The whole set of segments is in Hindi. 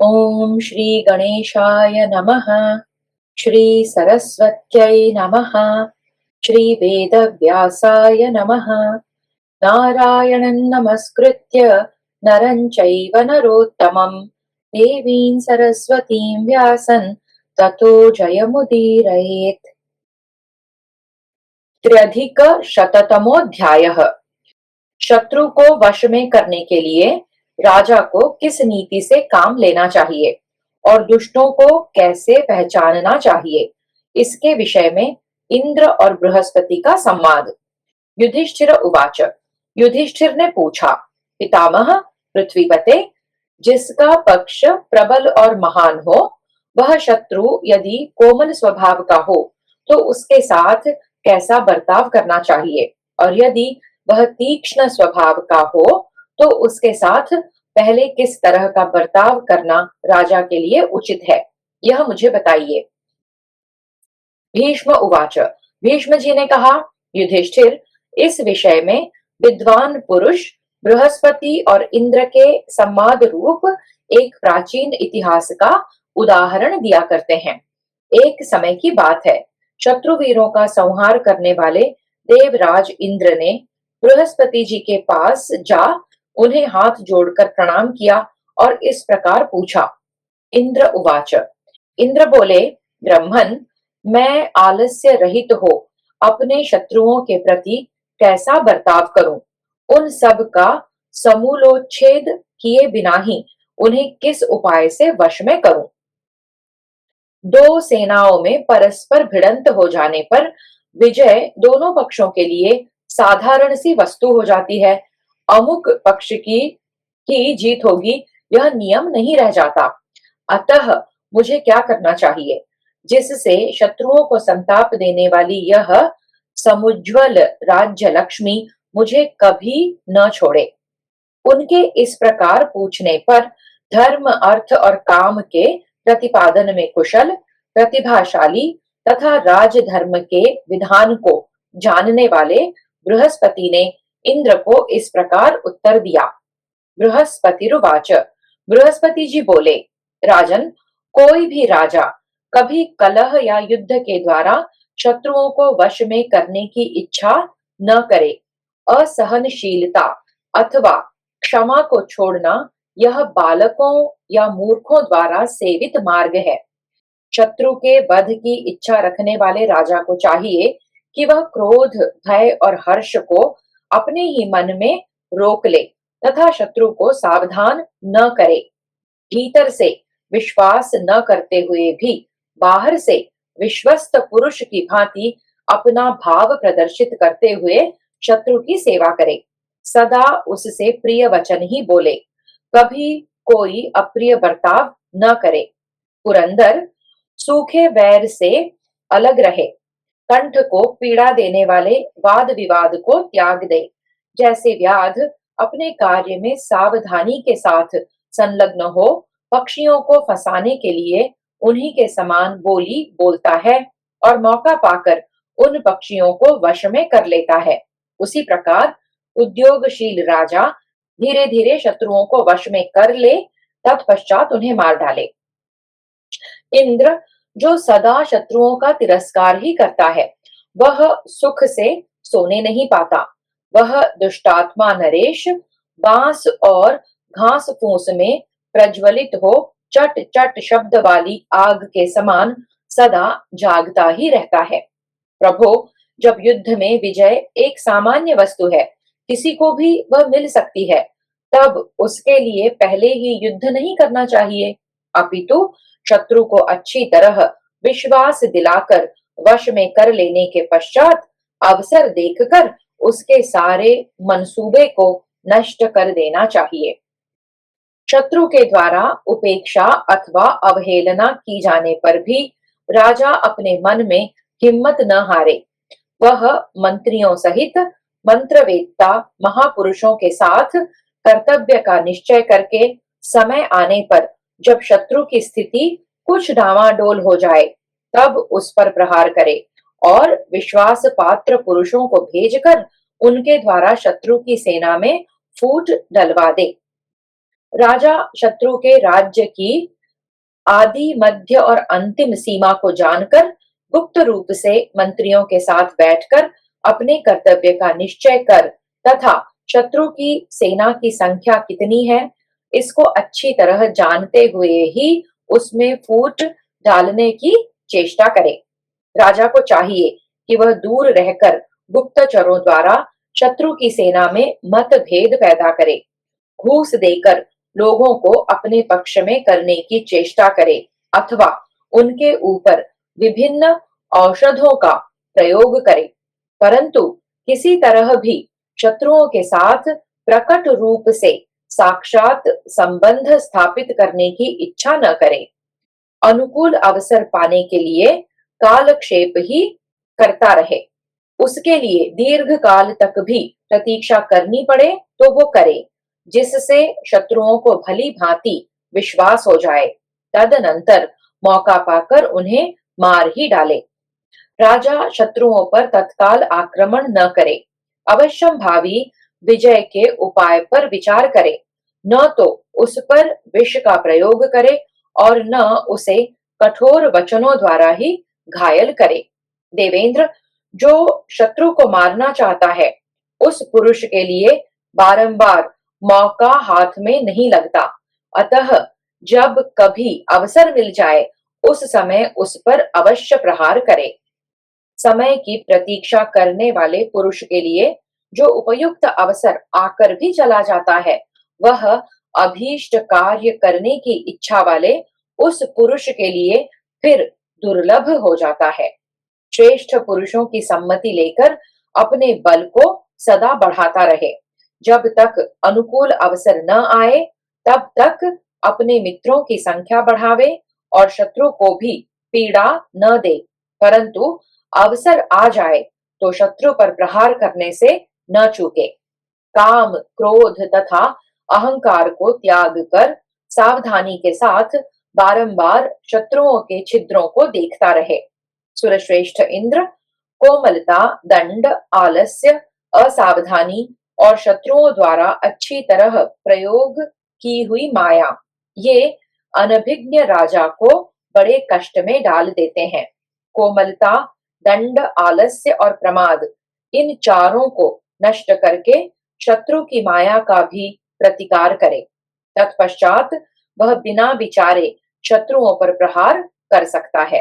ओम श्री गणेशाय नमः। श्री सरस्वत्यै नमः। श्री वेदव्यासाय नमः। नारायणं नमस्कृत्य नरं चैव नरोत्तमं देवीं सरस्वतीं व्यासं ततो जयमुदीरयेत्। त्र्यधिक शततमोऽध्यायः। शत्रु को वश में करने के लिए राजा को किस नीति से काम लेना चाहिए और दुष्टों को कैसे पहचानना चाहिए, इसके विषय में इंद्र और बृहस्पति का संवाद। युधिष्ठिर उवाच। युधिष्ठिर ने पूछा, पितामह पृथ्वीपते, जिसका पक्ष प्रबल और महान हो, वह शत्रु यदि कोमल स्वभाव का हो तो उसके साथ कैसा बर्ताव करना चाहिए, और यदि वह तीक्ष्ण स्वभाव का हो तो उसके साथ पहले किस तरह का बर्ताव करना राजा के लिए उचित है, यह मुझे बताइए। भीष्म उवाच। भीष्म जी ने कहा, युधिष्ठिर, इस विषय में विद्वान पुरुष बृहस्पति और इंद्र के संवाद रूप एक प्राचीन इतिहास का उदाहरण दिया करते हैं। एक समय की बात है, शत्रुवीरों का संहार करने वाले देवराज इंद्र ने बृहस्पति जी के पास जा उन्हें हाथ जोड़कर प्रणाम किया और इस प्रकार पूछा। इंद्र उवाच। इंद्र बोले, ब्रह्मन, मैं आलस्य रहित हो अपने शत्रुओं के प्रति कैसा बर्ताव करूं, उन सब का समूलोच्छेद किए बिना ही उन्हें किस उपाय से वश में करूं। दो सेनाओं में परस्पर भिड़ंत हो जाने पर विजय दोनों पक्षों के लिए साधारण सी वस्तु हो जाती है। अमुक पक्ष की ही जीत होगी, यह नियम नहीं रह जाता। अतः मुझे क्या करना चाहिए जिससे शत्रुओं को संताप देने वाली यह समुज्वल राज्य लक्ष्मी मुझे कभी न छोड़े। उनके इस प्रकार पूछने पर धर्म, अर्थ और काम के प्रतिपादन में कुशल, प्रतिभाशाली तथा राजधर्म के विधान को जानने वाले बृहस्पति ने इंद्र को इस प्रकार उत्तर दिया। बृहस्पतिरुवाच। बृहस्पति जी बोले, राजन, कोई भी राजा कभी कलह या युद्ध के द्वारा शत्रुओं को वश में करने की इच्छा न करे। असहनशीलता अथवा क्षमा को छोड़ना यह बालकों या मूर्खों द्वारा सेवित मार्ग है। शत्रु के वध की इच्छा रखने वाले राजा को चाहिए कि वह क्रोध, भय और हर्ष को अपने ही मन में रोक ले तथा शत्रु को सावधान न करे। भीतर से विश्वास न करते हुए भी बाहर से विश्वस्त पुरुष की भांति अपना भाव प्रदर्शित करते हुए शत्रु की सेवा करे। सदा उससे प्रिय वचन ही बोले, कभी कोई अप्रिय बर्ताव न करे। पुरंदर, सूखे वैर से अलग रहे। कंठ को पीड़ा देने वाले वाद विवाद को त्याग दे। जैसे व्याध अपने कार्य में सावधानी के साथ संलग्न हो पक्षियों को फंसाने के लिए उन्हीं के समान बोली बोलता है और मौका पाकर उन पक्षियों को वश में कर लेता है, उसी प्रकार उद्योगशील राजा धीरे धीरे शत्रुओं को वश में कर ले, तत्पश्चात उन्हें मार डाले। इंद्र, जो सदा शत्रुओं का तिरस्कार ही करता है, वह सुख से सोने नहीं पाता। वह दुष्टात्मा नरेश बांस और घास फूस में प्रज्वलित हो चट चट शब्द वाली आग के समान सदा जागता ही रहता है। प्रभो, जब युद्ध में विजय एक सामान्य वस्तु है, किसी को भी वह मिल सकती है, तब उसके लिए पहले ही युद्ध नहीं करना चाहिए, अपितु शत्रु को अच्छी तरह विश्वास दिलाकर वश में कर लेने के पश्चात अवसर देखकर उसके सारे मंसूबे को नष्ट कर देना चाहिए। शत्रु के द्वारा उपेक्षा अथवा अवहेलना की जाने पर भी राजा अपने मन में हिम्मत न हारे। वह मंत्रियों सहित मंत्रवेत्ता महापुरुषों के साथ कर्तव्य का निश्चय करके समय आने पर जब शत्रु की स्थिति कुछ डावाडोल हो जाए, तब उस पर प्रहार करे और विश्वास पात्र पुरुषों को भेजकर उनके द्वारा शत्रु की सेना में फूट डलवा दे। राजा शत्रु के राज्य की आदि मध्य और अंतिम सीमा को जानकर गुप्त रूप से मंत्रियों के साथ बैठकर अपने कर्तव्य का निश्चय कर तथा शत्रु की सेना की संख्या कितनी है इसको अच्छी तरह जानते हुए ही उसमें फूट डालने की चेष्टा करे। राजा को चाहिए कि वह दूर रहकर गुप्तचरों द्वारा शत्रु की सेना में मतभेद पैदा करे, घूस देकर लोगों को अपने पक्ष में करने की चेष्टा करे अथवा उनके ऊपर विभिन्न औषधों का प्रयोग करे, परंतु किसी तरह भी शत्रुओं के साथ प्रकट रूप से साक्षात संबंध स्थापित करने की इच्छा न करे। अनुकूल अवसर पाने के लिए कालक्षेप ही करता रहे। उसके लिए दीर्घ काल तक भी प्रतीक्षा करनी पड़े तो वो करे, जिससे शत्रुओं को भली भांति विश्वास हो जाए, तदनंतर मौका पाकर उन्हें मार ही डाले। राजा शत्रुओं पर तत्काल आक्रमण न करे, अवश्यम भावी विजय के उपाय पर विचार करे, न तो उस पर विष का प्रयोग करे और न उसे कठोर वचनों द्वारा ही घायल करे। देवेंद्र, जो शत्रु को मारना चाहता है उस पुरुष के लिए बारंबार मौका हाथ में नहीं लगता, अतः जब कभी अवसर मिल जाए उस समय उस पर अवश्य प्रहार करे। समय की प्रतीक्षा करने वाले पुरुष के लिए जो उपयुक्त अवसर आकर भी चला जाता है वह अभीष्ट कार्य करने की इच्छा वाले उस पुरुष के लिए फिर दुर्लभ हो जाता है। श्रेष्ठ पुरुषों की सम्मति लेकर अपने बल को सदा बढ़ाता रहे, जब तक अनुकूल अवसर न आए तब तक अपने मित्रों की संख्या बढ़ावे और शत्रु को भी पीड़ा न दे, परंतु अवसर आ जाए तो शत्रु पर प्रहार करने से न चूके। काम, क्रोध तथा अहंकार को त्याग कर सावधानी के साथ बारंबार शत्रुओं के छिद्रों को देखता रहे। सुरश्रेष्ठ इंद्र, कोमलता, दंड, आलस्य, असावधानी और शत्रुओं द्वारा अच्छी तरह प्रयोग की हुई माया, ये अनभिज्ञ राजा को बड़े कष्ट में डाल देते हैं। कोमलता, दंड, आलस्य और प्रमाद, इन चारों को नष्ट करके शत्रु की माया का भी प्रतिकार करे, तत्पश्चात वह बिना विचारे शत्रुओं पर प्रहार कर सकता है।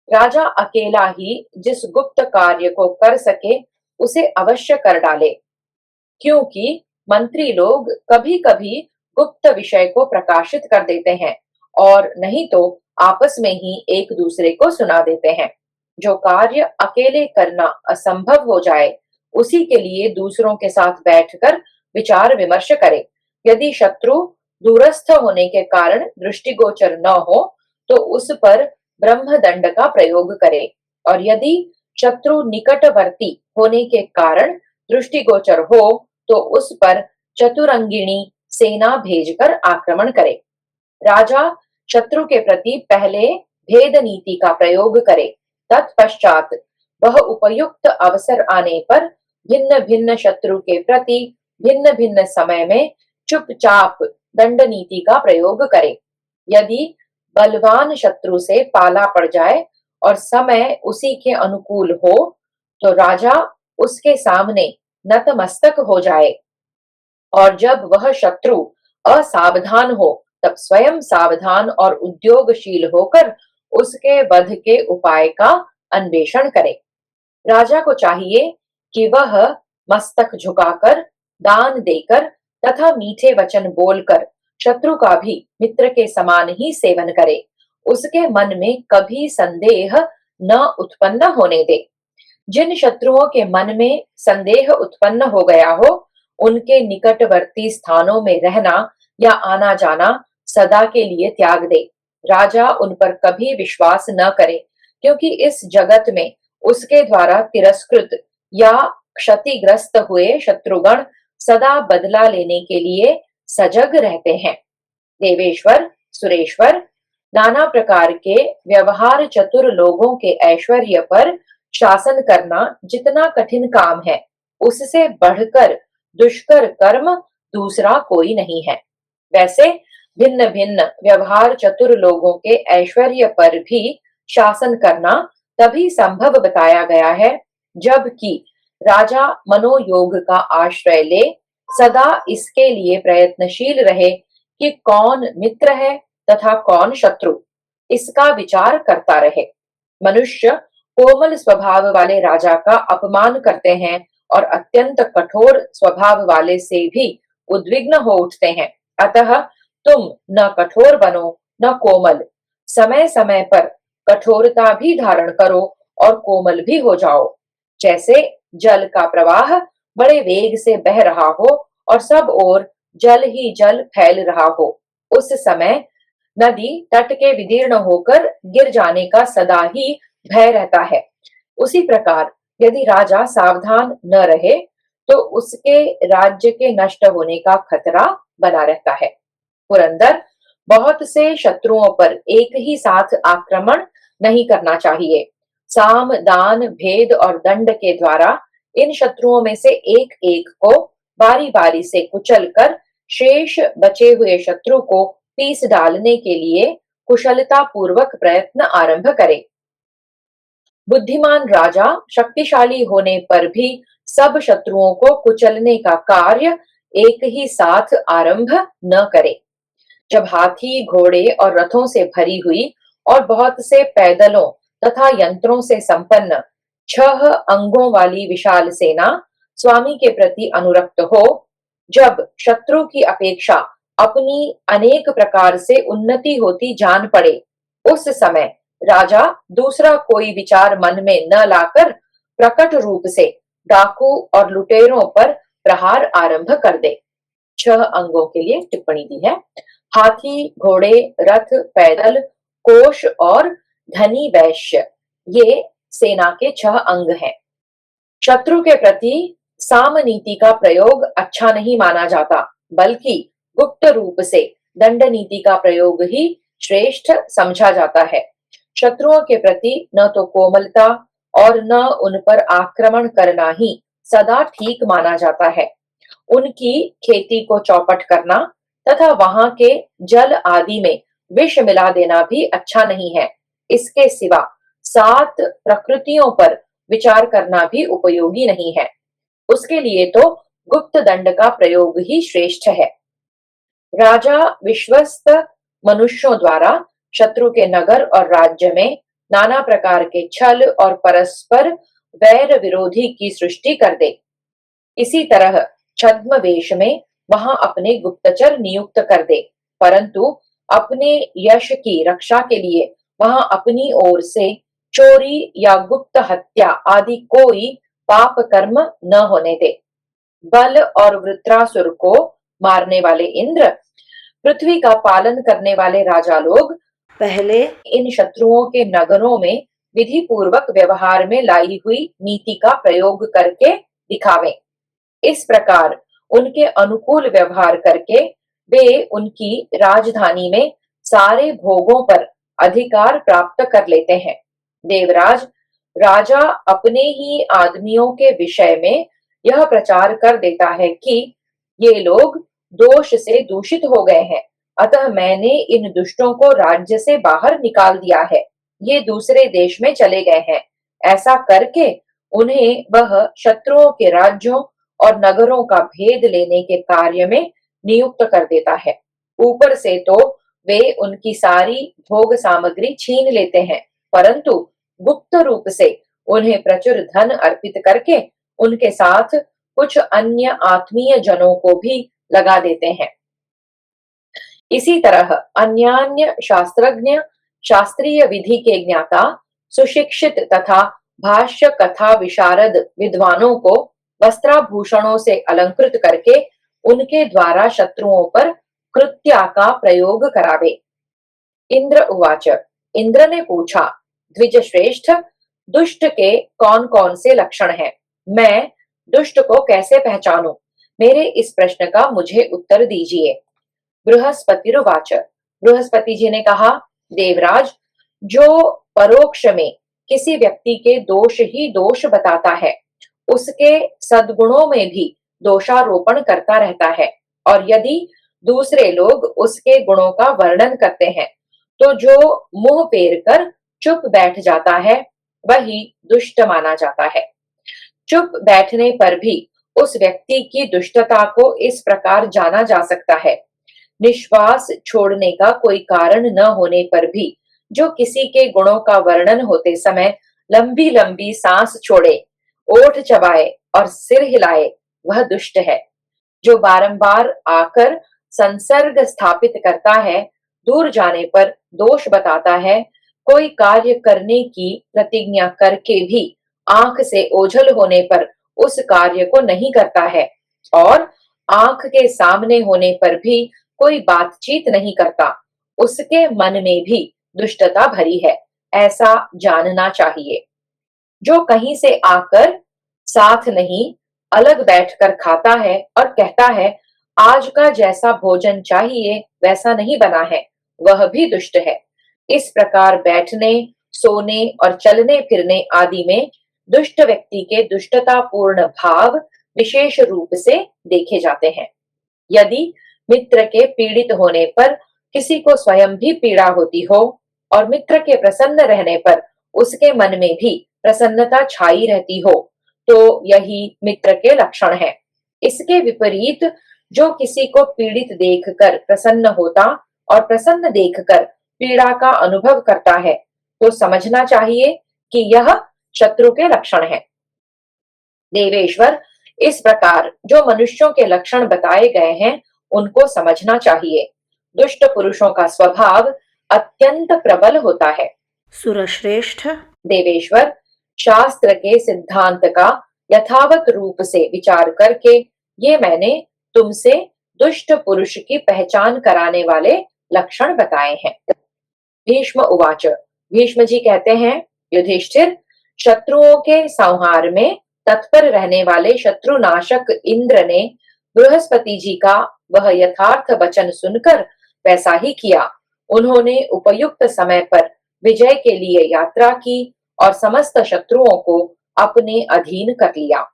राजा अकेला ही जिस गुप्त कार्य को कर सके उसे अवश्य कर डाले, क्योंकि मंत्री लोग कभी कभी गुप्त विषय को प्रकाशित कर देते हैं और नहीं तो आपस में ही एक दूसरे को सुना देते हैं। जो कार्य अकेले करना असंभव हो जाए उसी के लिए दूसरों के साथ बैठकर विचार विमर्श करे। यदि शत्रु दूरस्थ होने के कारण दृष्टिगोचर न हो तो उस पर ब्रह्मदंड का प्रयोग करे, और यदि शत्रु निकटवर्ती होने के कारण दृष्टिगोचर हो तो उस पर चतुरंगिणी सेना भेजकर आक्रमण करे। राजा शत्रु के प्रति पहले भेद नीति का प्रयोग करे, तत्पश्चात वह उपयुक्त अवसर आने पर भिन्न भिन्न शत्रु के प्रति भिन्न भिन्न समय में चुपचाप दंड नीति का प्रयोग करे। यदि बलवान शत्रु से पाला पड़ जाए और समय उसी के अनुकूल हो तो राजा उसके सामने नतमस्तक हो जाए, और जब वह शत्रु असावधान हो तब स्वयं सावधान और उद्योगशील होकर उसके वध के उपाय का अन्वेषण करे। राजा को चाहिए कि वह मस्तक झुकाकर, दान देकर तथा मीठे वचन बोलकर शत्रु का भी मित्र के समान ही सेवन करे। उसके मन में कभी संदेह न उत्पन्न होने दे। जिन शत्रुओं के मन में संदेह उत्पन्न हो गया हो उनके निकटवर्ती स्थानों में रहना या आना जाना सदा के लिए त्याग दे। राजा उन पर कभी विश्वास न करे, क्योंकि इस जगत में उसके द्वारा तिरस्कृत या क्षतिग्रस्त हुए शत्रुगण सदा बदला लेने के लिए सजग रहते हैं। देवेश्वर, सुरेश्वर, नाना प्रकार के व्यवहार चतुर लोगों के ऐश्वर्य पर शासन करना जितना कठिन काम है, उससे बढ़कर दुष्कर कर्म दूसरा कोई नहीं है। वैसे भिन्न भिन्न व्यवहार चतुर लोगों के ऐश्वर्य पर भी शासन करना तभी संभव बताया गया है जबकि राजा मनोयोग का आश्रय ले, सदा इसके लिए प्रयत्नशील रहे कि कौन मित्र है तथा कौन शत्रु, इसका विचार करता रहे। मनुष्य कोमल स्वभाव वाले राजा का अपमान करते हैं और अत्यंत कठोर स्वभाव वाले से भी उद्विग्न हो उठते हैं। अतः तुम न कठोर बनो न कोमल, समय समय पर कठोरता भी धारण करो और कोमल भी हो जाओ। जैसे जल का प्रवाह बड़े वेग से बह रहा हो और सब ओर जल ही जल फैल रहा हो, उस समय नदी तट के विदीर्ण होकर गिर जाने का सदा ही भय रहता है। उसी प्रकार यदि राजा सावधान न रहे तो उसके राज्य के नष्ट होने का खतरा बना रहता है। पुरंदर, बहुत से शत्रुओं पर एक ही साथ आक्रमण नहीं करना चाहिए। साम दान भेद और दंड के द्वारा इन शत्रुओं में से एक एक को बारी बारी से कुचल कर शेष बचे हुए शत्रु को पीस डालने के लिए कुशलता पूर्वक प्रयत्न आरंभ करे। बुद्धिमान राजा शक्तिशाली होने पर भी सब शत्रुओं को कुचलने का कार्य एक ही साथ आरंभ न करे। जब हाथी घोड़े और रथों से भरी हुई और बहुत से पैदलों तथा यंत्रों से संपन्न 6 अंगों वाली विशाल सेना स्वामी के प्रति अनुरक्त हो, जब शत्रु की अपेक्षा अपनी अनेक प्रकार से उन्नति होती जान पड़े, उस समय राजा दूसरा कोई विचार मन में न लाकर प्रकट रूप से डाकू और लुटेरों पर प्रहार आरंभ कर दे। 6 अंगों के लिए टिप्पणी दी है। हाथी, घोड़े, रथ, पैदल, कोष और धनी वैश्य, ये सेना के 6 अंग हैं। शत्रु के प्रति साम नीति का प्रयोग अच्छा नहीं माना जाता, बल्कि गुप्त रूप से दंड नीति का प्रयोग ही श्रेष्ठ समझा जाता है। शत्रुओं के प्रति न तो कोमलता और न उन पर आक्रमण करना ही सदा ठीक माना जाता है। उनकी खेती को चौपट करना तथा वहां के जल आदि में विष मिला देना भी अच्छा नहीं है। इसके सिवा 7 प्रकृतियों पर विचार करना भी उपयोगी नहीं है। उसके लिए तो गुप्त दंड का प्रयोग ही श्रेष्ठ है। राजा विश्वस्त मनुष्यों द्वारा शत्रु के नगर और राज्य में नाना प्रकार के छल और परस्पर वैर विरोधी की सृष्टि कर दे। इसी तरह छद्म वेश में वहां अपने गुप्तचर नियुक्त कर दे, परंतु अपने यश की रक्षा के लिए वहां अपनी ओर से चोरी या गुप्त हत्या आदि कोई पाप कर्म न होने दे। बल और वृत्रासुर को मारने वाले इंद्र, पृथ्वी का पालन करने वाले राजा लोग पहले इन शत्रुओं के नगरों में विधि पूर्वक व्यवहार में लाई हुई नीति का प्रयोग करके दिखावें। इस प्रकार उनके अनुकूल व्यवहार करके वे उनकी राजधानी में सारे भोगों पर अधिकार प्राप्त कर लेते हैं। देवराज, राजा अपने ही आदमियों के विषय में यह प्रचार कर देता है कि ये लोग दोष से दूषित हो गए हैं, अतः मैंने इन दुष्टों को राज्य से बाहर निकाल दिया है, ये दूसरे देश में चले गए हैं। ऐसा करके उन्हें वह शत्रुओं के राज्यों और नगरों का भेद लेने के कार्य में नियुक्त कर देता है। ऊपर से तो वे उनकी सारी भोग सामग्री छीन लेते हैं, परंतु गुप्त रूप से उन्हें प्रचुर धन अर्पित करके उनके साथ कुछ अन्य आत्मीय जनों को भी लगा देते हैं। इसी तरह अन्यान्य शास्त्रज्ञ, शास्त्रीय विधि के ज्ञाता, सुशिक्षित तथा भाष्य कथा विशारद विद्वानों को वस्त्राभूषणों से अलंकृत करके उनके द्वारा शत्रुओं पर कृत्या का प्रयोग करावे। इंद्र उवाच, इंद्र ने पूछा, द्विज श्रेष्ठ, दुष्ट के कौन कौन से लक्षण हैं? मैं दुष्ट को कैसे पहचानूं? मेरे इस प्रश्न का मुझे उत्तर दीजिए। बृहस्पतिरुवाच, बृहस्पति जी ने कहा, देवराज, जो परोक्ष में किसी व्यक्ति के दोष ही दोष बताता है, उसके सद्गुणों में भी दोषारोपण करता रहता है, और यदि दूसरे लोग उसके गुणों का वर्णन करते हैं, तो जो मुंह फेर कर चुप बैठ जाता है वही दुष्ट माना जाता है। चुप बैठने पर भी उस व्यक्ति की दुष्टता को इस प्रकार जाना जा सकता है। निश्वास छोड़ने का कोई कारण न होने पर भी जो किसी के गुणों का वर्णन होते समय लंबी लंबी सांस छोड़े, ओठ चबाए और सिर हिलाए, वह दुष्ट है। जो बारंबार आकर संसर्ग स्थापित करता है, दूर जाने पर दोष बताता है, कोई कार्य करने की प्रतिज्ञा करके भी आंख से ओझल होने पर उस कार्य को नहीं करता है और आंख के सामने होने पर भी कोई बातचीत नहीं करता, उसके मन में भी दुष्टता भरी है, ऐसा जानना चाहिए। जो कहीं से आकर साथ नहीं, अलग बैठकर खाता है और कहता है आज का जैसा भोजन चाहिए वैसा नहीं बना है, वह भी दुष्ट है। इस प्रकार बैठने, सोने और चलने फिरने आदि में दुष्ट व्यक्ति के दुष्टता पूर्ण भाव विशेष रूप से देखे जाते हैं। यदि मित्र के पीड़ित होने पर किसी को स्वयं भी पीड़ा होती हो और मित्र के प्रसन्न रहने पर उसके मन में भी प्रसन्नता छाई रहती हो, तो यही मित्र के लक्षण है। इसके विपरीत जो किसी को पीड़ित देखकर प्रसन्न होता और प्रसन्न देखकर पीड़ा का अनुभव करता है, तो समझना चाहिए कि यह शत्रु के लक्षण है। देवेश्वर, इस प्रकार जो मनुष्यों के लक्षण बताए गए हैं उनको समझना चाहिए। दुष्ट पुरुषों का स्वभाव अत्यंत प्रबल होता है। सुरश्रेष्ठ, देवेश्वर, शास्त्र के सिद्धांत का यथावत रूप से विचार करके ये मैंने तुमसे दुष्ट पुरुष की पहचान कराने वाले लक्षण बताए हैं। भीष्म उवाच, भीष्म जी कहते हैं, युधिष्ठिर, शत्रुओं के संहार में तत्पर रहने वाले शत्रुनाशक इंद्र ने बृहस्पति जी का वह यथार्थ वचन सुनकर वैसा ही किया। उन्होंने उपयुक्त समय पर विजय के लिए यात्रा की और समस्त शत्रुओं को अपने अधीन कर लिया।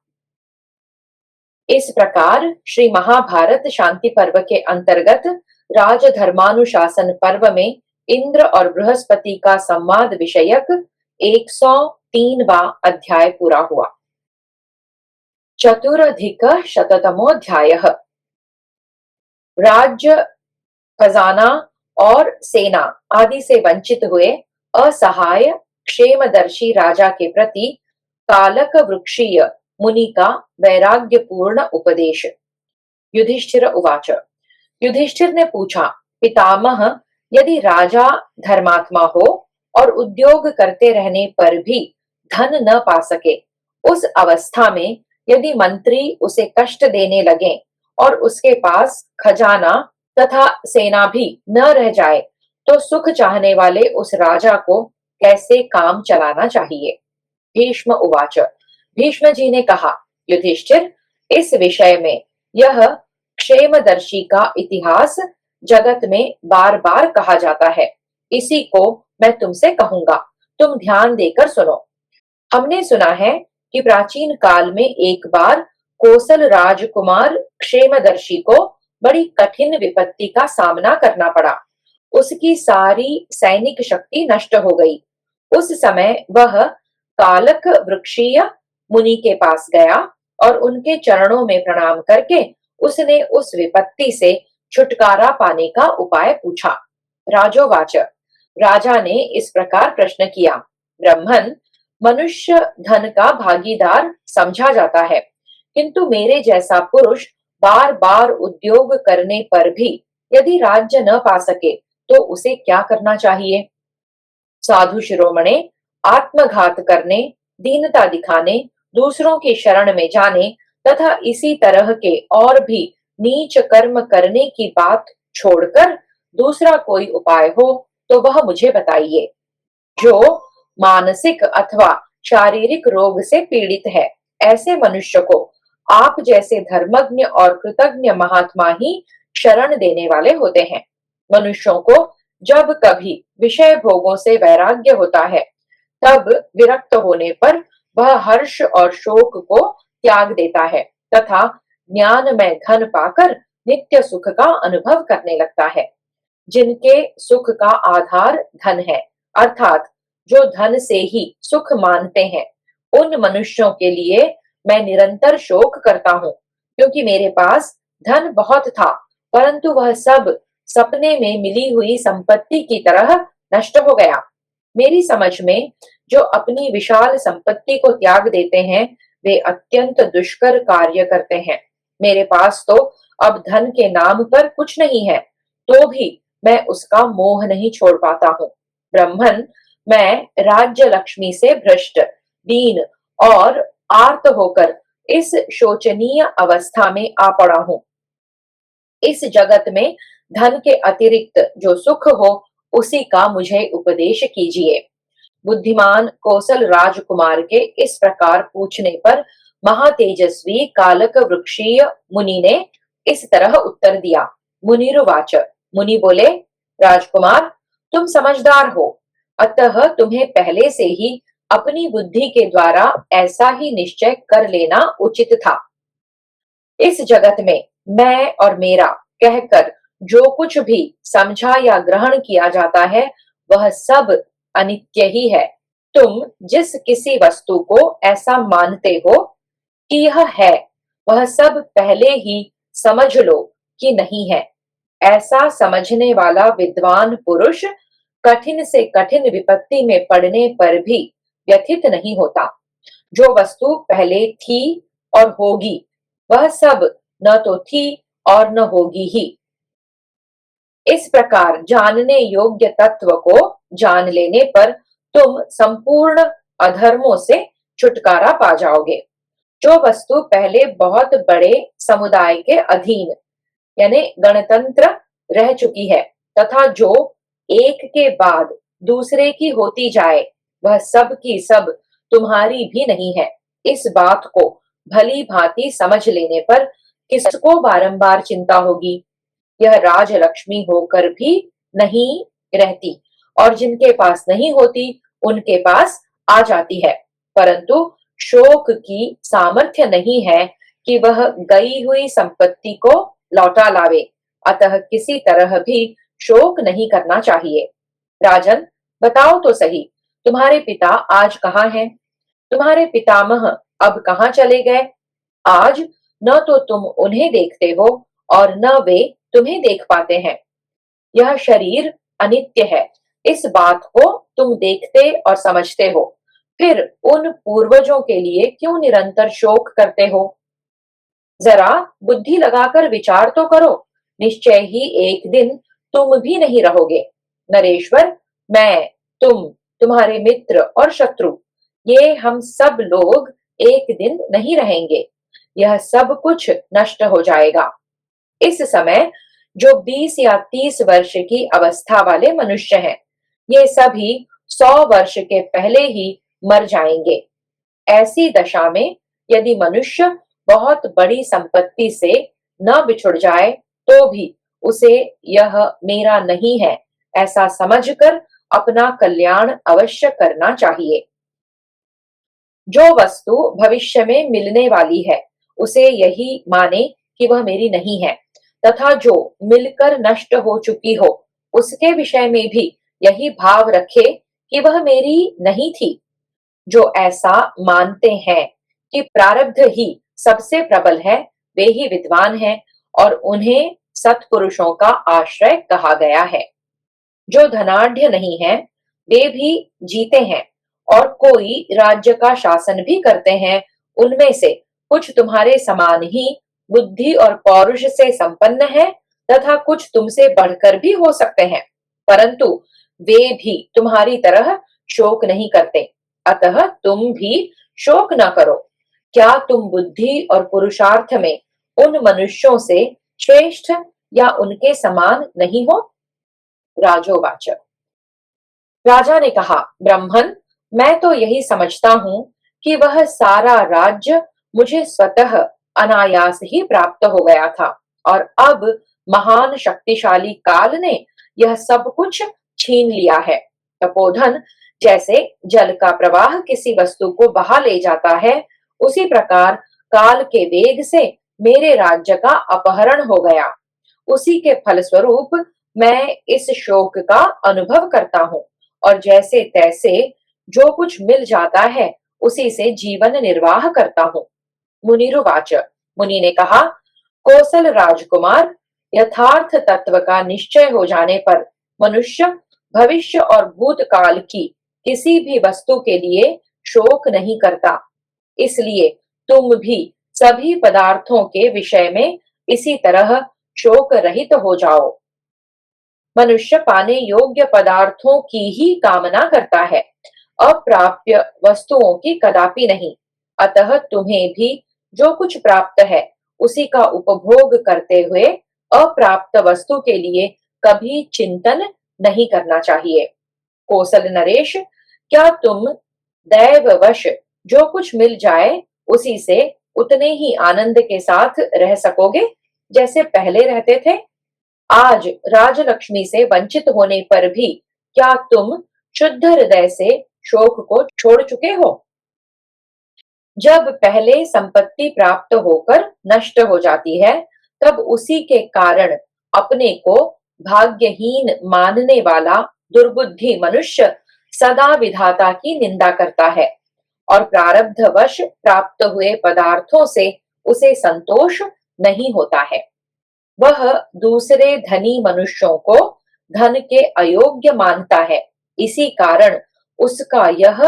इस प्रकार श्री महाभारत शांति पर्व के अंतर्गत राजधर्मानुशासन पर्व में इंद्र और बृहस्पति का संवाद विषयक 103वां अध्याय पूरा हुआ। चतुरधिक शततमोऽध्यायः। राज्य, खजाना और सेना आदि से वंचित हुए असहाय क्षेमदर्शी राजा के प्रति कालक वृक्षीय मुनि का वैराग्यपूर्ण उपदेश। युधिष्ठिर उवाच, युधिष्ठिर ने पूछा, पितामह, यदि राजा धर्मात्मा हो और उद्योग करते रहने पर भी धन न पा सके, उस अवस्था में यदि मंत्री उसे कष्ट देने लगे और उसके पास खजाना तथा सेना भी न रह जाए, तो सुख चाहने वाले उस राजा को कैसे काम चलाना चाहिए। भीष्म उवाच, भीष्म जी ने कहा, युधिष्ठिर, इस विषय में यह क्षेमदर्शी का इतिहास जगत में बार बार कहा जाता है। इसी को मैं तुमसे कहूंगा, तुम ध्यान देकर सुनो। हमने सुना है कि प्राचीन काल में एक बार कोसल राजकुमार क्षेमदर्शी को बड़ी कठिन विपत्ति का सामना करना पड़ा। उसकी सारी सैनिक शक्ति नष्ट हो गई। उस समय वह कालक वृक्षीय मुनि के पास गया और उनके चरणों में प्रणाम करके उसने उस विपत्ति से छुटकारा पाने का उपाय पूछा। राजोवाच, राजा ने इस प्रकार प्रश्न किया, ब्रह्मन, मनुष्य धन का भागीदार समझा जाता है, किंतु मेरे जैसा पुरुष बार बार उद्योग करने पर भी यदि राज्य न पा सके तो उसे क्या करना चाहिए। साधु शिरोमणे, आत्मघात करने, दीनता दिखाने, दूसरों की शरण में जाने तथा इसी तरह के और भी नीच कर्म करने की बात छोड़कर दूसरा कोई उपाय हो तो वह मुझे बताइए। जो मानसिक अथवा शारीरिक रोग से पीड़ित है, ऐसे मनुष्य को आप जैसे धर्मज्ञ और कृतज्ञ महात्मा ही शरण देने वाले होते हैं। मनुष्यों को जब कभी विषय भोगों से वैराग्य होता है, तब विरक्त होने पर वह हर्ष और शोक को त्याग देता है तथा ज्ञान में धन पाकर नित्य सुख का अनुभव करने लगता है। जिनके सुख का आधार धन है, अर्थात जो धन से ही सुख मानते हैं, उन मनुष्यों के लिए मैं निरंतर शोक करता हूँ, क्योंकि मेरे पास धन बहुत था, परंतु वह सब सपने में मिली हुई संपत्ति की तरह नष्ट हो गया। मेरी समझ में जो अपनी विशाल संपत्ति को त्याग देते हैं, वे अत्यंत दुष्कर कार्य करते हैं। मेरे पास तो अब धन के नाम पर कुछ नहीं है, तो भी मैं उसका मोह नहीं छोड़ पाता हूँ। ब्रह्मन, मैं राज्य लक्ष्मी से भ्रष्ट, दीन और आर्त होकर इस शोचनीय अवस्था में आ पड़ा हूँ। इस जगत में धन के अतिरिक्त जो सुख हो, उसी का मुझे उपदेश कीजिए। बुद्धिमान कौशल राजकुमार के इस प्रकार पूछने पर महातेजस्वी कालक वृक्षीय मुनि ने इस तरह उत्तर दिया। मुनिरुवाच, मुनि बोले, राजकुमार, तुम समझदार हो, अतः तुम्हें पहले से ही अपनी बुद्धि के द्वारा ऐसा ही निश्चय कर लेना उचित था। इस जगत में मैं और मेरा कहकर जो कुछ भी समझा या ग्रहण किया जाता है, वह सब अनित्य ही है। तुम जिस किसी वस्तु को ऐसा मानते हो कि यह है, वह सब पहले ही समझ लो कि नहीं है। ऐसा समझने वाला विद्वान पुरुष कठिन से कठिन विपत्ति में पड़ने पर भी व्यथित नहीं होता। जो वस्तु पहले थी और होगी, वह सब न तो थी और न होगी ही। इस प्रकार जानने योग्य तत्व को जान लेने पर तुम संपूर्ण अधर्मों से छुटकारा पा जाओगे। जो वस्तु पहले बहुत बड़े समुदाय के अधीन यानी गणतंत्र रह चुकी है, तथा जो एक के बाद दूसरे की होती जाए, वह सब की सब तुम्हारी भी नहीं है। इस बात को भली भांति समझ लेने पर किसको बारंबार चिंता होगी। यह राजलक्ष्मी होकर भी नहीं रहती, और जिनके पास नहीं होती उनके पास आ जाती है, परंतु शोक की सामर्थ्य नहीं है कि वह गई हुई संपत्ति को लौटा लावे। अतः किसी तरह भी शोक नहीं करना चाहिए। राजन, बताओ तो सही, तुम्हारे पिता आज कहाँ हैं? तुम्हारे पितामह अब कहाँ चले गए? आज न तो तुम उन्हें देखते हो और न वे तुम्हें देख पाते हैं। यह शरीर अनित्य है, इस बात को तुम देखते और समझते हो, फिर उन पूर्वजों के लिए क्यों निरंतर शोक करते हो? जरा बुद्धि लगाकर विचार तो करो, निश्चय ही एक दिन तुम भी नहीं रहोगे। नरेश्वर, मैं, तुम्हारे मित्र और शत्रु, ये हम सब लोग एक दिन नहीं रहेंगे। यह सब कुछ नष्ट हो जाएगा। इस समय जो 20 या 30 वर्ष की अवस्था वाले मनुष्य हैं, ये सभी 100 वर्ष के पहले ही मर जाएंगे। ऐसी दशा में यदि मनुष्य बहुत बड़ी संपत्ति से न बिछुड़ जाए, तो भी उसे यह मेरा नहीं है ऐसा समझकर अपना कल्याण अवश्य करना चाहिए। जो वस्तु भविष्य में मिलने वाली है, उसे यही माने कि वह मेरी नहीं है, तथा जो मिलकर नष्ट हो चुकी हो, उसके विषय में भी यही भाव रखे कि वह मेरी नहीं थी। जो ऐसा मानते हैं कि प्रारब्ध ही सबसे प्रबल है, वे ही विद्वान हैं और उन्हें सत्पुरुषों का आश्रय कहा गया है। जो धनाढ्य नहीं है, वे भी जीते हैं और कोई राज्य का शासन भी करते हैं। उनमें से कुछ तुम्हारे समान ही बुद्धि और पौरुष से संपन्न है, तथा कुछ तुमसे बढ़कर भी हो सकते हैं, परंतु वे भी तुम्हारी तरह शोक नहीं करते। अतः तुम भी शोक न करो। क्या तुम बुद्धि और पुरुषार्थ में उन मनुष्यों से श्रेष्ठ या उनके समान नहीं हो? राजोवाच, राजा ने कहा, ब्राह्मण, मैं तो यही समझता हूं कि वह सारा राज्य मुझे स्वतः अनायास ही प्राप्त हो गया था, और अब महान शक्तिशाली काल ने यह सब कुछ छीन लिया है। तपोधन जैसे जल का प्रवाह किसी वस्तु को बहा ले जाता है, उसी प्रकार काल के वेग से मेरे राज्य का अपहरण हो गया। उसी के फलस्वरूप मैं इस शोक का अनुभव करता हूँ और जैसे तैसे जो कुछ मिल जाता है उसी से जीवन निर्वाह करता हूँ। मुनिरुवाच, मुनि ने कहा, कौशल राजकुमार, यथार्थ तत्व का निश्चय हो जाने पर मनुष्य भविष्य और भूतकाल की किसी भी वस्तु के लिए शोक नहीं करता। इसलिए तुम भी सभी पदार्थों के विषय में इसी तरह शोक रहित हो जाओ। मनुष्य पाने योग्य पदार्थों की ही कामना करता है, अप्राप्य वस्तुओं की कदापि नहीं। अतः तुम्हें भी जो कुछ प्राप्त है उसी का उपभोग करते हुए अप्राप्त वस्तु के लिए कभी चिंतन नहीं करना चाहिए। कौशल नरेश, क्या तुम दैववश जो कुछ मिल जाए उसी से उतने ही आनंद के साथ रह सकोगे जैसे पहले रहते थे? आज राजलक्ष्मी से वंचित होने पर भी क्या तुम शुद्ध हृदय से शोक को छोड़ चुके हो? जब पहले संपत्ति प्राप्त होकर नष्ट हो जाती है तब उसी के कारण अपने को भाग्यहीन मानने वाला दुर्बुद्धि मनुष्य सदा विधाता की निंदा करता है और प्रारब्धवश प्राप्त हुए पदार्थों से उसे संतोष नहीं होता है। वह दूसरे धनी मनुष्यों को धन के अयोग्य मानता है। इसी कारण उसका यह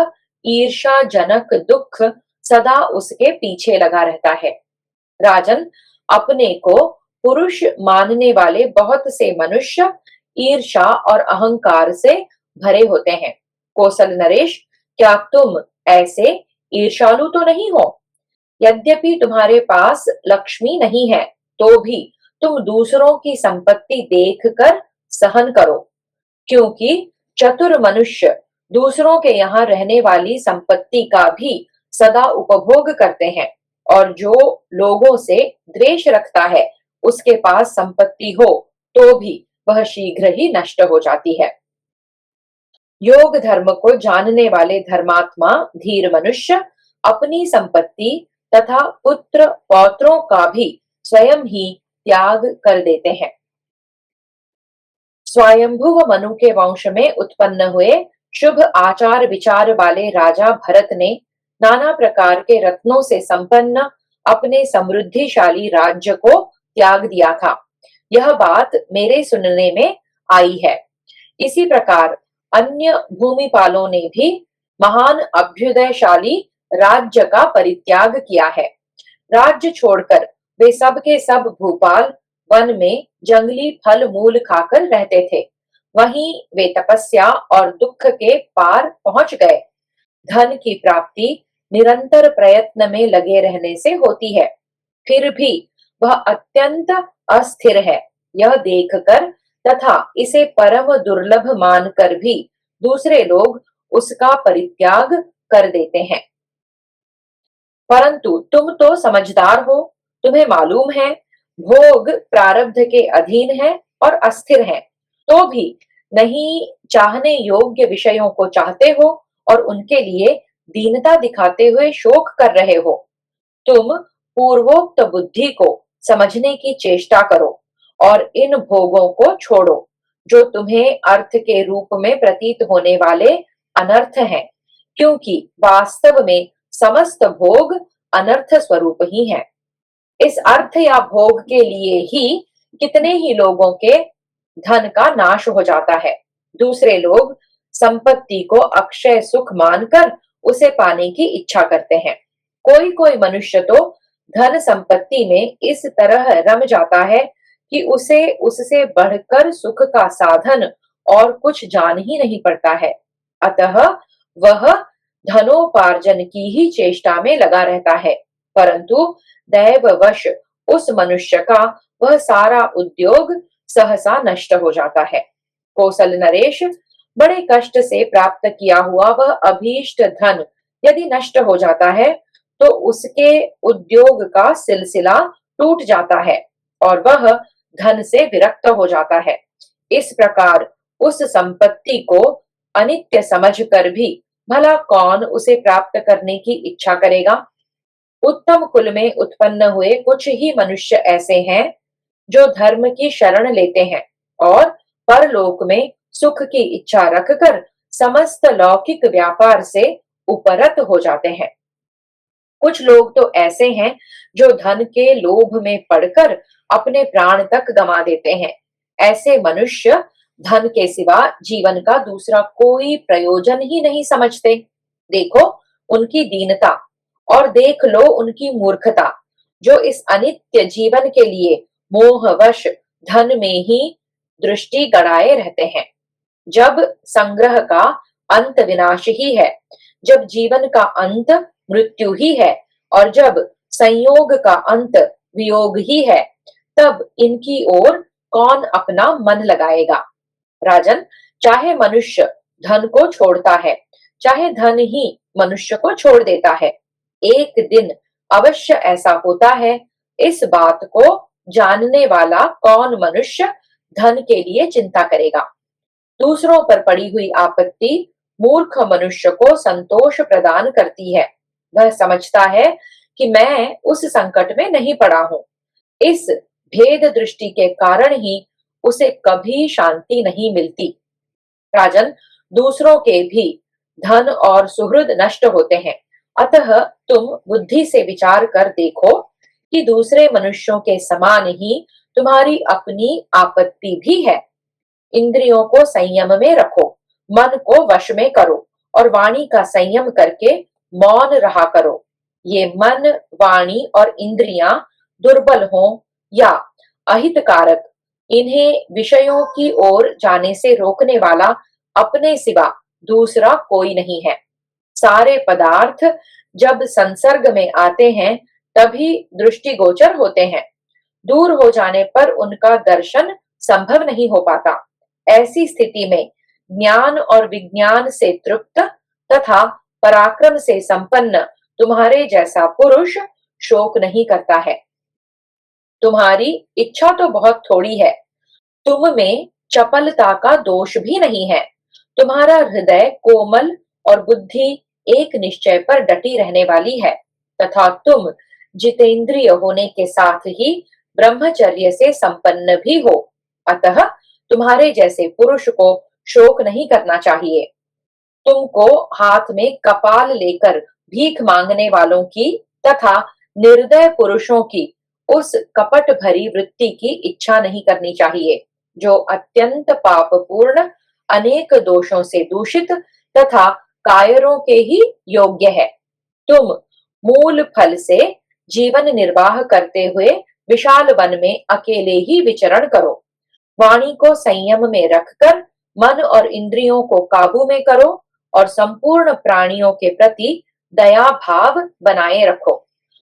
ईर्ष्याजनक दुख सदा उसके पीछे लगा रहता है। राजन, अपने को पुरुष मानने वाले बहुत से मनुष्य ईर्ष्या और अहंकार से भरे होते हैं। कौशल नरेश, क्या तुम ऐसे ईर्ष्यालु तो नहीं हो? यद्यपि तुम्हारे पास लक्ष्मी नहीं है तो भी तुम दूसरों की संपत्ति देखकर सहन करो, क्योंकि चतुर मनुष्य दूसरों के यहाँ रहने वाली संपत्ति का भी सदा उपभोग करते हैं और जो लोगों से द्वेष रखता है उसके पास संपत्ति हो तो भी वह शीघ्र ही नष्ट हो जाती है। योग धर्म को जानने वाले धर्मात्मा धीर मनुष्य अपनी संपत्ति तथा पुत्र पौत्रों का भी स्वयं ही त्याग कर देते हैं। स्वयंभुव मनु के वंश में उत्पन्न हुए शुभ आचार विचार वाले राजा भरत ने नाना प्रकार के रत्नों से संपन्न अपने समृद्धिशाली राज्य को त्याग दिया था। यह बात मेरे सुनने में आई है। इसी प्रकार अन्य भूमिपालों ने भी महान अभ्युदयशाली राज्य का परित्याग किया है। राज्य छोड़कर वे सब के सब भूपाल वन में जंगली फल मूल खाकर रहते थे। वहीं वे तपस्या और दुख के पार पहुंच गए। धन की प्राप्ति निरंतर प्रयत्न में लगे रहने से होती है, फिर भी वह अत्यंत अस्थिर है। यह देखकर तथा इसे परम दुर्लभ मानकर भी दूसरे लोग उसका परित्याग कर देते हैं। परंतु तुम तो समझदार हो, तुम्हें मालूम है भोग प्रारब्ध के अधीन है और अस्थिर है, तो भी नहीं चाहने योग्य विषयों को चाहते हो और उनके लिए दीनता दिखाते हुए शोक कर रहे हो। तुम पूर्वोक्त बुद्धि को समझने की चेष्टा करो और इन भोगों को छोड़ो जो तुम्हें अर्थ के रूप में प्रतीत होने वाले अनर्थ हैं, क्योंकि वास्तव में समस्त भोग अनर्थ स्वरूप ही हैं। इस अर्थ या भोग के लिए ही कितने ही लोगों के धन का नाश हो जाता है। दूसरे लोग संपत्ति को अक्षय सुख मानकर उसे पाने की इच्छा करते हैं। कोई कोई मनुष्य तो धन संपत्ति में इस तरह रम जाता है कि उसे उससे बढ़कर सुख का साधन और कुछ जान ही नहीं पड़ता है। अतः वह धनोपार्जन की ही चेष्टा में लगा रहता है, परंतु दैववश उस मनुष्य का वह सारा उद्योग सहसा नष्ट हो जाता है। कौशल नरेश, बड़े कष्ट से प्राप्त किया हुआ वह अभीष्ट धन यदि नष्ट हो जाता है तो उसके उद्योग का सिलसिला टूट जाता है और वह धन से विरक्त हो जाता है। इस प्रकार उस संपत्ति को अनित्य समझकर भी भला कौन उसे प्राप्त करने की इच्छा करेगा? उत्तम कुल में उत्पन्न हुए कुछ ही मनुष्य ऐसे हैं जो धर्म की शरण लेते हैं और परलोक में सुख की इच्छा रखकर समस्त लौकिक व्यापार से उपरत हो जाते हैं। कुछ लोग तो ऐसे हैं जो धन के लोभ में पड़कर अपने प्राण तक गंवा देते हैं। ऐसे मनुष्य धन के सिवा जीवन का दूसरा कोई प्रयोजन ही नहीं समझते। देखो उनकी दीनता और देख लो उनकी मूर्खता, जो इस अनित्य जीवन के लिए मोहवश धन में ही दृष्टि गड़ाए रहते हैं। जब संग्रह का अंत विनाश ही है, जब जीवन का अंत मृत्यु ही है और जब संयोग का अंत वियोग ही है, तब इनकी ओर कौन अपना मन लगाएगा। राजन, चाहे मनुष्य धन को छोड़ता है, चाहे धन ही मनुष्य को छोड़ देता है, एक दिन अवश्य ऐसा होता है। इस बात को जानने वाला कौन मनुष्य धन के लिए चिंता करेगा। दूसरों पर पड़ी हुई आपत्ति मूर्ख मनुष्य को संतोष प्रदान करती है। वह समझता है कि मैं उस संकट में नहीं पड़ा हूं। इस भेद दृष्टि के कारण ही उसे कभी शांति नहीं मिलती। राजन, दूसरों के भी धन और सुहृद नष्ट होते हैं, अतः तुम बुद्धि से विचार कर देखो कि दूसरे मनुष्यों के समान ही तुम्हारी अपनी आपत्ति भी है। इंद्रियों को संयम में रखो, मन को वश में करो और वाणी का संयम करके मौन रहा करो। ये मन, वाणी और इंद्रियां दुर्बल हों या अहितकारक, इन्हें विषयों की ओर जाने से रोकने वाला अपने सिवा दूसरा कोई नहीं है। सारे पदार्थ जब संसर्ग में आते हैं तभी दृष्टिगोचर होते हैं। दूर हो जाने पर उनका दर्शन संभव नहीं हो पाता। ऐसी स्थिति में ज्ञान और विज्ञान से तृप्त तथा पराक्रम से संपन्न तुम्हारे जैसा पुरुष शोक नहीं करता है। तुम्हारी इच्छा तो बहुत थोड़ी है, तुम में चपलता का दोष भी नहीं है। तुम्हारा हृदय कोमल और बुद्धि एक निश्चय पर डटी रहने वाली है तथा तुम जितेंद्रिय होने के साथ ही ब्रह्मचर्य से संपन्न भी हो। अतः तुम्हारे जैसे पुरुष को शोक नहीं करना चाहिए। तुमको हाथ में कपाल लेकर भीख मांगने वालों की तथा निर्दय पुरुषों की उस कपट भरी वृत्ति की इच्छा नहीं करनी चाहिए, जो अत्यंत पापपूर्ण, अनेक दोषों से दूषित तथा कायरों के ही योग्य है। तुम मूल फल से जीवन निर्वाह करते हुए विशाल वन में अकेले ही विचरण करो। वाणी को संयम में रखकर मन और इंद्रियों को काबू में करो और संपूर्ण प्राणियों के प्रति दया भाव बनाए रखो।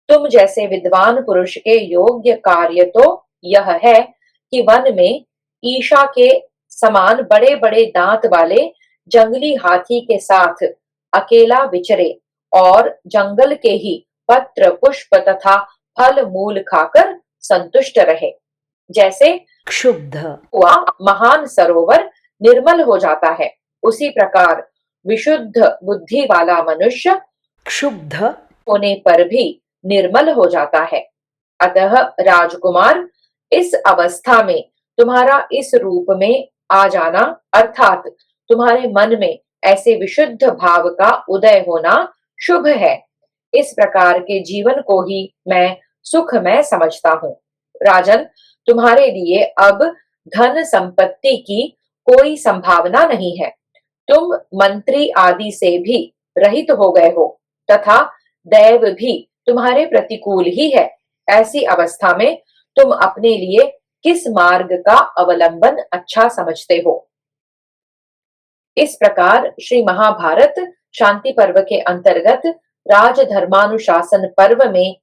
तुम जैसे विद्वान पुरुष के योग्य कार्य तो यह है कि वन में ईशा के समान बड़े बड़े दांत वाले जंगली हाथी के साथ अकेला विचरे और जंगल के ही पत्र पुष्प तथा फल मूल खाकर संतुष्ट रहे। जैसे क्षुब्ध हुआ महान सरोवर निर्मल हो जाता है, उसी प्रकार विशुद्ध बुद्धि वाला मनुष्य क्षुब्ध होने पर भी निर्मल हो जाता है। अतः राजकुमार, इस अवस्था में तुम्हारा इस रूप में आ जाना अर्थात तुम्हारे मन में ऐसे विशुद्ध भाव का उदय होना शुभ है। इस प्रकार के जीवन को ही मैं सुखमय समझता हूँ। राजन, तुम्हारे लिए अब धन संपत्ति की कोई संभावना नहीं है। तुम मंत्री आदि से भी रहित हो गए हो तथा दैव भी तुम्हारे प्रतिकूल ही है। ऐसी अवस्था में तुम अपने लिए किस मार्ग का अवलंबन अच्छा समझते हो। इस प्रकार श्री महाभारत शांति पर्व के अंतर्गत राजधर्मानुशासन पर्व में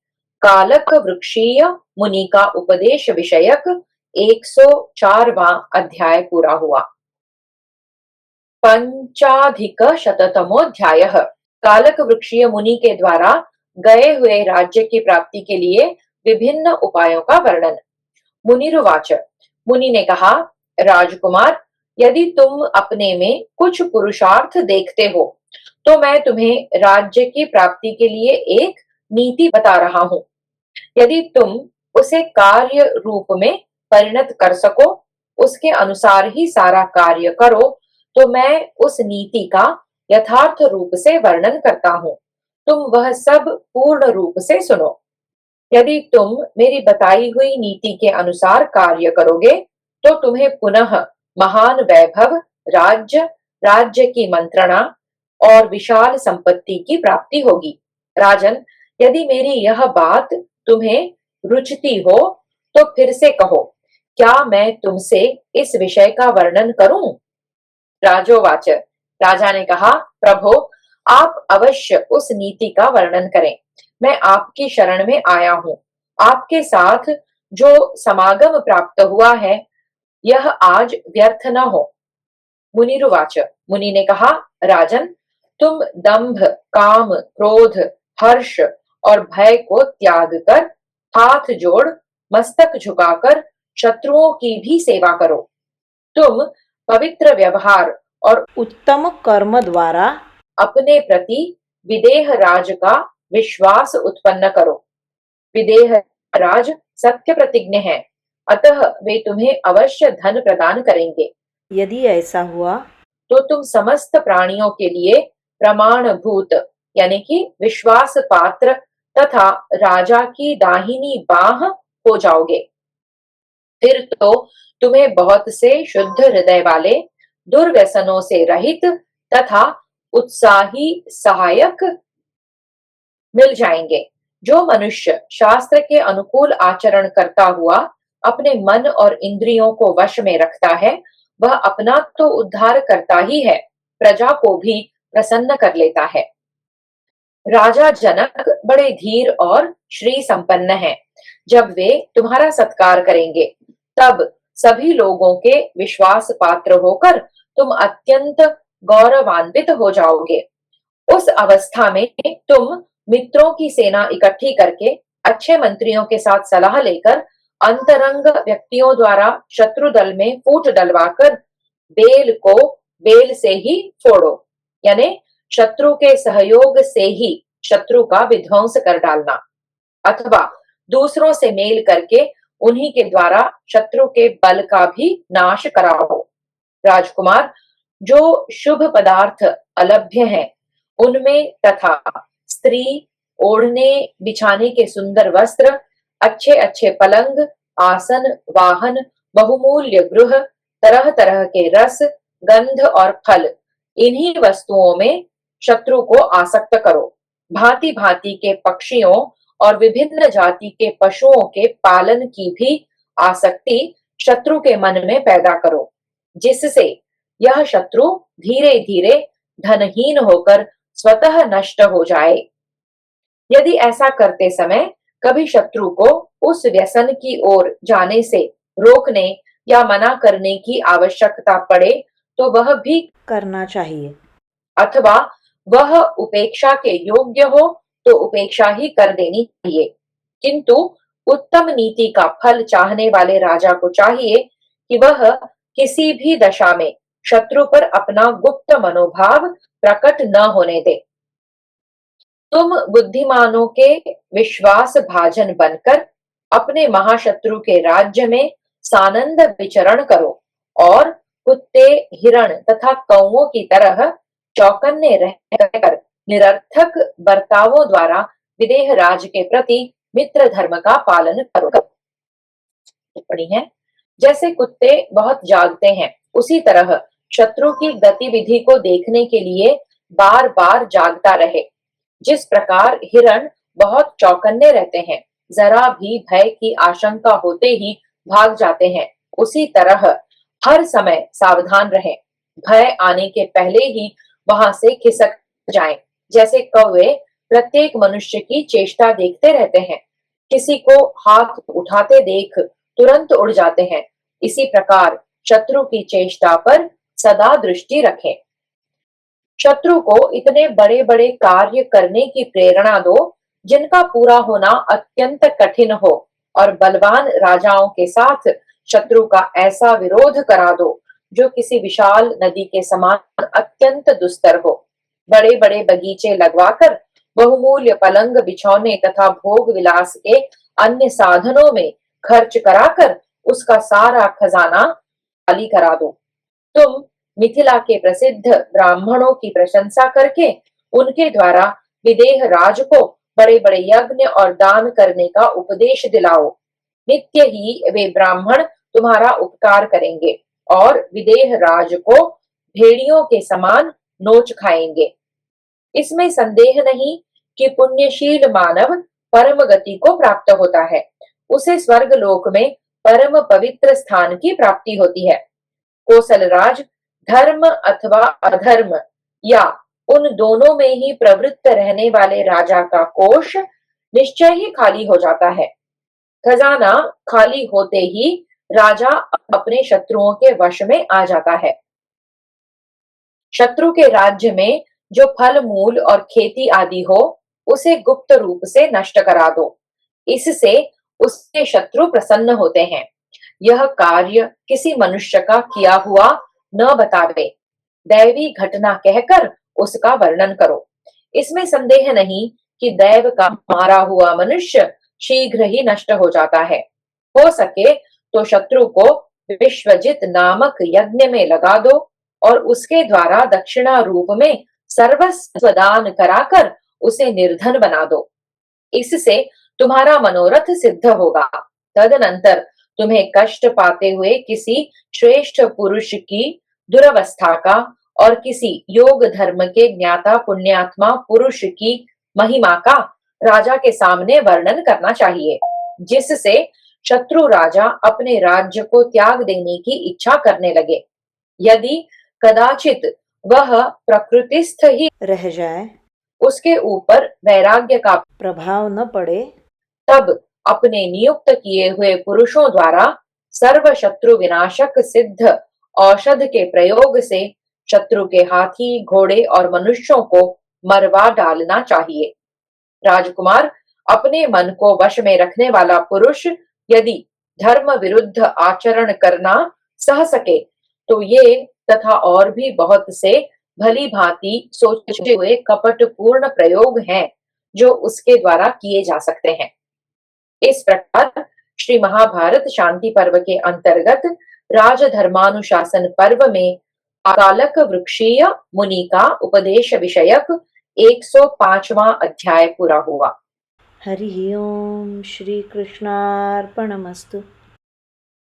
कालक वृक्षीय मुनि का उपदेश विषयक 104वां अध्याय पूरा हुआ। पंचाधिक शततमोध्यायः। कालक वृक्षीय मुनि के द्वारा गए हुए राज्य की प्राप्ति के लिए विभिन्न उपायों का वर्णन। मुनिरुवाच। मुनि ने कहा, राजकुमार, यदि तुम अपने में कुछ पुरुषार्थ देखते हो तो मैं तुम्हें राज्य की प्राप्ति के लिए एक नीति बता रहा हूँ। यदि तुम उसे कार्य रूप में परिणत कर सको, उसके अनुसार ही सारा कार्य करो, तो मैं उस नीति का यथार्थ रूप से वर्णन करता हूँ। तुम वह सब पूर्ण रूप से सुनो। यदि तुम मेरी बताई हुई नीति के अनुसार कार्य करोगे, तो तुम्हें पुनः महान वैभव, राज्य, राज्य की मंत्रणा और विशाल संपत्ति की प्राप्ति होगी। राजन, यदि मेरी यह बात तुम्हें रुचती हो, तो फिर से कहो, क्या मैं तुमसे इस विषय का वर्णन करूं? राजोवाच, राजा ने कहा, प्रभो, आप अवश्य उस नीति का वर्णन करें। मैं आपकी शरण में आया हूँ। आपके साथ जो समागम प्राप्त हुआ है, यह आज व्यर्थ न हो। मुनिरुवाच, मुनि ने कहा, राजन, तुम दंभ, काम, क्रोध, हर्ष और भय को त्याग कर हाथ जोड़ मस्तक झुकाकर शत्रुओं की भी सेवा करो। तुम पवित्र व्यवहार और उत्तम कर्म द्वारा अपने प्रति विदेह राज का विश्वास उत्पन्न करो। विदेह राज सत्य प्रतिज्ञ है, अतः वे तुम्हें अवश्य धन प्रदान करेंगे। यदि ऐसा हुआ तो तुम समस्त प्राणियों के लिए प्रमाणभूत यानी कि विश्वास पात्र तथा राजा की दाहिनी बाह हो जाओगे। फिर तो तुम्हें बहुत से शुद्ध हृदय वाले, दुर्व्यसनों से रहित तथा उत्साही सहायक मिल जाएंगे। जो मनुष्य शास्त्र के अनुकूल आचरण करता हुआ अपने मन और इंद्रियों को वश में रखता है, वह अपना तो उद्धार करता ही है, प्रजा को भी प्रसन्न कर लेता है। राजा जनक बड़े धीर और श्री संपन्न हैं। जब वे तुम्हारा सत्कार करेंगे, तब सभी लोगों के विश्वास पात्र होकर तुम अत्यंत गौरवान्वित हो जाओगे। उस अवस्था में तुम मित्रों की सेना इकट्ठी करके अच्छे मंत्रियों के साथ सलाह लेकर अंतरंग व्यक्तियों द्वारा शत्रु दल में फूट डलवाकर बेल को बेल से ही फोड़ो, यानी शत्रु के सहयोग से ही शत्रु का विध्वंस कर डालना, अथवा दूसरों से मेल करके उन्हीं के द्वारा शत्रु के बल का भी नाश कराओ। राजकुमार, जो शुभ पदार्थ अलभ्य हैं, उनमें तथा स्त्री, ओढ़ने बिछाने के सुंदर वस्त्र, अच्छे अच्छे पलंग, आसन, वाहन, बहुमूल्य गृह, तरह तरह के रस, गंध और फल, इन्हीं वस्तुओं में शत्रु को आसक्त करो। भांति भांति के पक्षियों और विभिन्न जाति के पशुओं के पालन की भी आसक्ति शत्रु के मन में पैदा करो, जिससे यह शत्रु धीरे धीरे धनहीन होकर स्वतः नष्ट हो जाए। यदि ऐसा करते समय कभी शत्रु को उस व्यसन की ओर जाने से रोकने या मना करने की आवश्यकता पड़े, तो वह भी करना चाहिए, अथवा वह उपेक्षा के योग्य हो तो उपेक्षा ही कर देनी चाहिए। किंतु उत्तम नीति का फल चाहने वाले राजा को चाहिए कि वह किसी भी दशा में शत्रु पर अपना गुप्त मनोभाव प्रकट न होने दे। तुम बुद्धिमानों के विश्वास भाजन बनकर अपने महाशत्रु के राज्य में सानंद विचरण करो और कुत्ते, हिरण तथा कौओं की तरह चौकन्ने रहकर निरर्थक बर्तावों द्वारा विदेह राज के प्रति मित्र धर्म का पालन करो। टिप्पणी है, जैसे कुत्ते बहुत जागते हैं, उसी तरह शत्रु की गतिविधि को देखने के लिए बार बार जागता रहे। जिस प्रकार हिरण बहुत चौकन्ने रहते हैं, जरा भी भय की आशंका होते ही भाग जाते हैं, उसी तरह हर समय सावधान रहें, भय आने के पहले ही वहां से खिसक जाएं। जैसे कौवे प्रत्येक मनुष्य की चेष्टा देखते रहते हैं, किसी को हाथ उठाते देख तुरंत उड़ जाते हैं, इसी प्रकार शत्रु की चेष्टा पर सदा दृष्टि रखें। शत्रु को इतने बड़े बड़े कार्य करने की प्रेरणा दो जिनका पूरा होना अत्यंत कठिन हो, और बलवान राजाओं के साथ शत्रु का ऐसा विरोध करा दो जो किसी विशाल नदी के समान अत्यंत दुस्तर हो। बड़े बड़े बगीचे लगवाकर बहुमूल्य पलंग बिछौने तथा भोग विलास के अन्य साधनों में खर्च कराकर उसका सारा खजाना खाली करा दो। तुम मिथिला के प्रसिद्ध ब्राह्मणों की प्रशंसा करके उनके द्वारा विदेह राज को बड़े बड़े यज्ञ और दान करने का उपदेश दिलाओ। नित्य ही वे ब्राह्मण तुम्हारा उपकार करेंगे और विदेह राज को भेड़ियों के समान नोच खाएंगे। इसमें संदेह नहीं कि पुण्यशील मानव परम गति को प्राप्त होता है, उसे स्वर्ग लोक में परम पवित्र स्थान की प्राप्ति होती है। कोसलराज धर्म अथवा अधर्म या उन दोनों में ही प्रवृत्त रहने वाले राजा का कोष निश्चय ही खाली हो जाता है। खजाना खाली होते ही राजा अपने शत्रुओं के वश में आ जाता है। शत्रु के राज्य में जो फल मूल और खेती आदि हो उसे गुप्त रूप से नष्ट करा दो, इससे उसके शत्रु प्रसन्न होते हैं। यह कार्य किसी मनुष्य का किया हुआ न बतावे, दैवी घटना कहकर उसका वर्णन करो। इसमें संदेह नहीं कि दैव का मारा हुआ मनुष्य शीघ्र ही नष्ट हो जाता है। हो सके तो शत्रु को विश्वजित नामक यज्ञ में लगा दो और उसके द्वारा दक्षिणा रूप में सर्वस्व दान कराकर उसे निर्धन बना दो। इससे तुम्हारा मनोरथ सिद्ध होगा। तदनंतर तुम्हें कष्ट पाते हुए किसी श्रेष्ठ पुरुष की दुरवस्था का और किसी योग धर्म के ज्ञाता पुण्यात्मा पुरुष की महिमा का राजा के सामने वर्णन करना चाहिए, जिससे शत्रु राजा अपने राज्य को त्याग देने की इच्छा करने लगे। यदि कदाचित वह प्रकृतिस्थ ही रह जाए, उसके ऊपर वैराग्य का प्रभाव न पड़े, तब अपने नियुक्त किए हुए पुरुषों द्वारा सर्व शत्रु विनाशक सिद्ध औषध के प्रयोग से शत्रु के हाथी घोड़े और मनुष्यों को मरवा डालना चाहिए। राजकुमार, अपने मन को वश में रखने वाला पुरुष यदि धर्म विरुद्ध आचरण करना सह सके तो ये तथा और भी बहुत से भली भांति सोचे हुए कपट पूर्ण प्रयोग हैं जो उसके द्वारा किए जा सकते हैं। इस प्रकार श्री महाभारत शांति पर्व के अंतर्गत राजधर्मानुशासन पर्व में अकालक वृक्षीय मुनि का उपदेश विषयक 105वां अध्याय पूरा हुआ। हरि ओम। श्री कृष्णार्पणमस्तु।